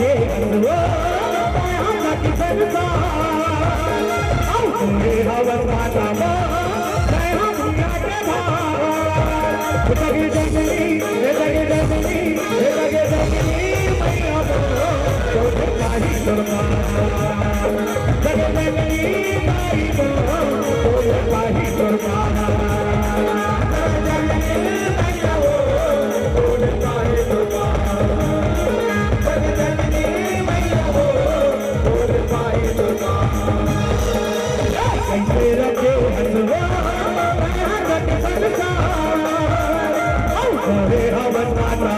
रखे हलवा यहाँ की संसार औरे हवन माता यहाँ दुनिया के भार जगे जगनी जगे जगनी जगे जगनी मैया बोलो तो काही दरबार जगे जगनी माई बोलो तो काही दरबार कैसे रखे हलवा यहाँ की संसार औरे हवन माता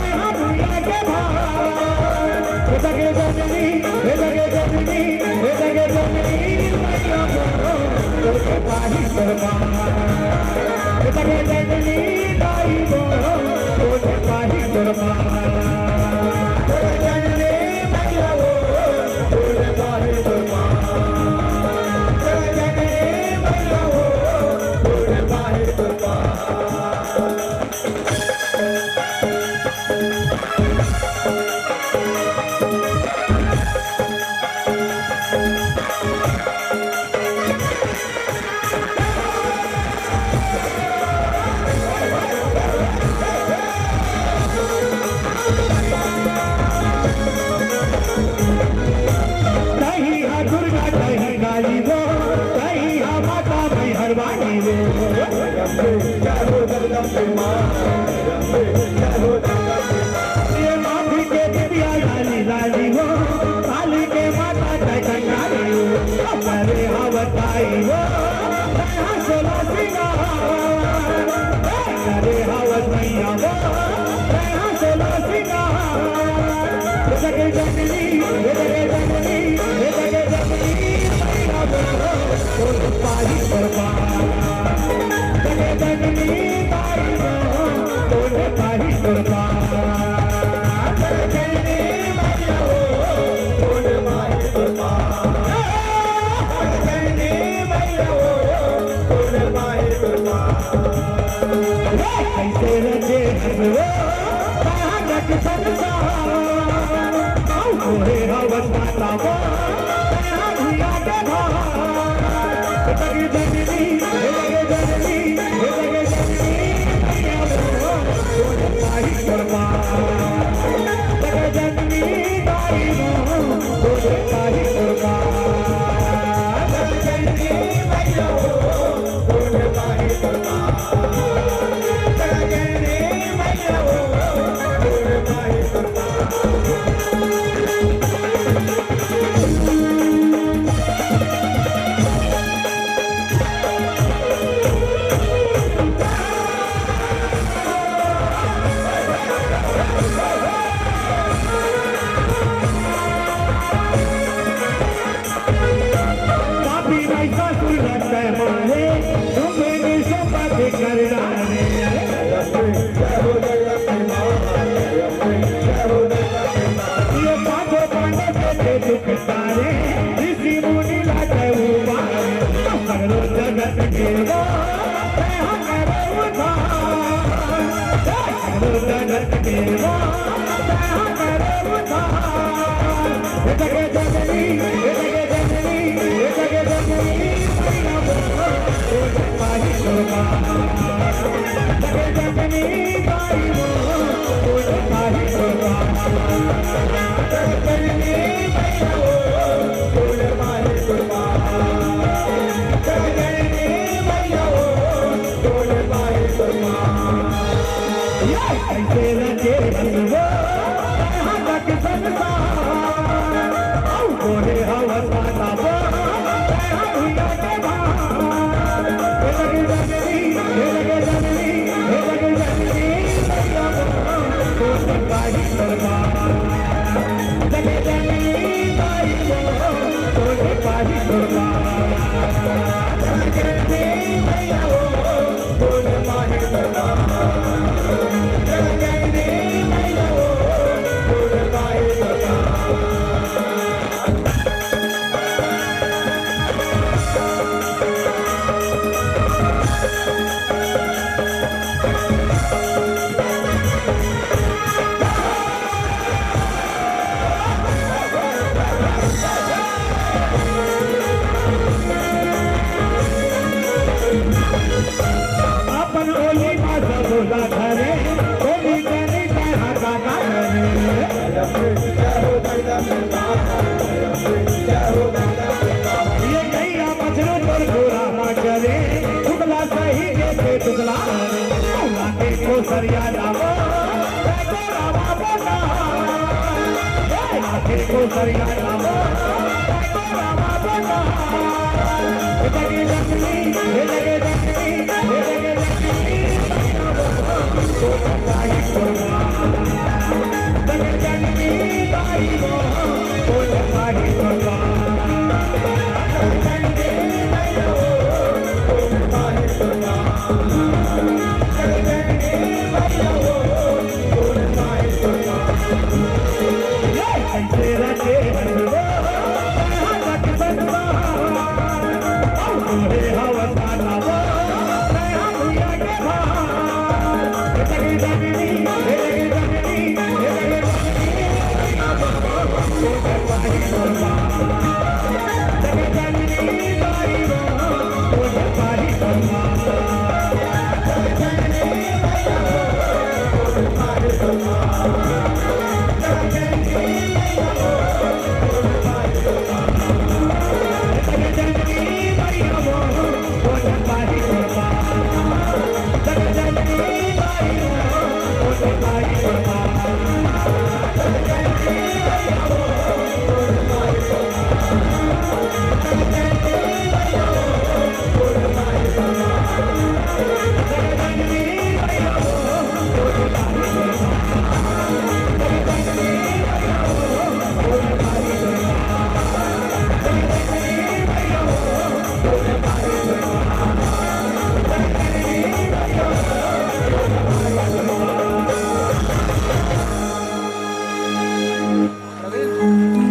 यहाँ दुनिया के भार जगे जगनी जगे जगनी जगे जगनी मैया बोलो तो काही दरबार जगे जगनी माई बोलो तो काही दरबार ये माफी के दिव्या लाली लाली हो काली के माता जगन्नारी हो अरे हवताई हो यहाँ सोला सिंगार अरे हवत मैया हो यहाँ सोला सिंगार जगे जगनी जगे जगनी जगे जगनी मैया बोलो तो काही दरबार जगे जगनी माई बोलो तो काही दरबार कैसे रखे हलवा यहाँ की संसार औरे हवन माता यहाँ दुनिया के भार जगे जगनी जगे जगनी जगे जगनी मैया बोलो तो काही दरबार जगे जगनी माई बोलो तो काही दरबार जगे जगनी मैया बोलो तो काही दरबार ये गैया मजनू पर गोरा ना करे टुकला सही जैसे टुकला लाके को सरिया लावो गोरा बाबा लाके को सरिया लावो गोरा बाबा लगे लक्ष्मी लगे लक्ष्मी लगे लक्ष्मी तो लगे लक्ष्मी ताई वो तो लगे